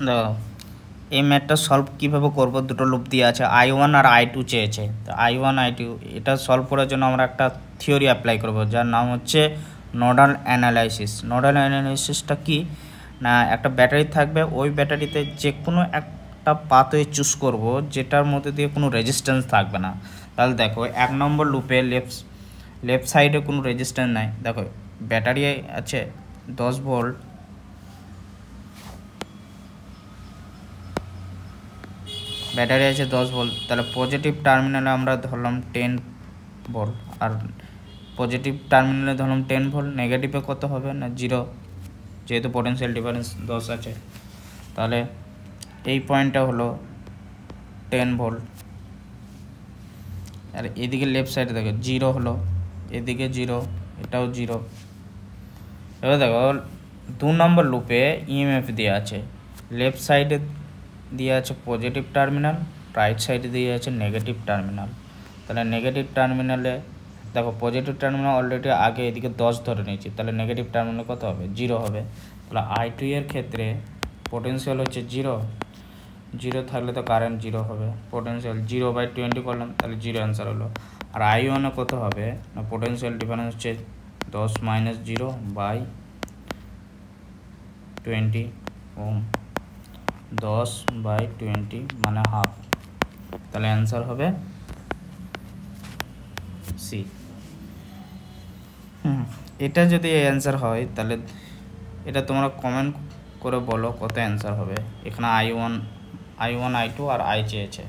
দেখো এই ম্যাথটা সলভ কীভাবে করব, দুটো লুপ দিয়ে আছে, I1 আর I2 চেয়েছে। তো I1 I2 এটা সলভ করার জন্য আমরা একটা থিওরি অ্যাপ্লাই করব, যার নাম হচ্ছে নোডাল অ্যানালাইসিস। নোডাল অ্যানালাইসিসটা কি না, একটা ব্যাটারি থাকবে, ওই ব্যাটারিতে যে কোনো একটা পাথওয়ে চুজ করব যেটার মধ্যে দিয়ে কোনো রেজিস্ট্যান্স থাকবে না। তাহলে দেখো 1 নম্বর লুপে লেফট সাইডে কোনো রেজিস্ট্যান্স নাই। দেখো ব্যাটারি আছে 10 ভোল্ট, ব্যাটারি আছে 10 ভোল্ট, তাহলে পজিটিভ টার্মিনালে আমরা ধরলাম 10 ভোল্ট, আর পজিটিভ টার্মিনালে ধরলাম 10 ভোল্ট, নেগেটিভে কত হবে না 0, যেহেতু পোটেনশিয়াল ডিফারেন্স 10 আছে। তাহলে এই পয়েন্টটা হলো 10 ভোল্ট, আর এদিকে লেফট সাইডে দেখো 0 হলো, এদিকে 0, এটাও 0। এবার দেখো 2 নম্বর লুপে ইএমএফ দেওয়া আছে, লেফট সাইডে দিয়ে আছে পজিটিভ টার্মিনাল, রাইট সাইডে দিয়ে আছে নেগেটিভ টার্মিনাল। তাহলে নেগেটিভ টার্মিনালে দেখো পজিটিভ টার্মিনাল অলরেডি আগে এদিকে 10 ধরে নিয়েছি, তাহলে নেগেটিভ টার্মিনাল কত হবে 0 হবে। তাহলে I2 এর ক্ষেত্রে পোটেনশিয়াল হচ্ছে 0 থাকলে তো কারেন্ট 0 হবে, পোটেনশিয়াল 0/20 করলাম, তাহলে 0 অ্যান্সার হলো। আর I1 এ কত হবে না, পোটেনশিয়াল ডিফারেন্স হচ্ছে 10 - 0/20 ওম, 10/20 মানে হাফ, তাহলে অ্যান্সার হবে সি। এটা যদি অ্যান্সার হয় তাহলে এটা তোমরা কমেন্ট করে বলো কত অ্যান্সার হবে। এখানে I1 I2 আর I চেয়েছে।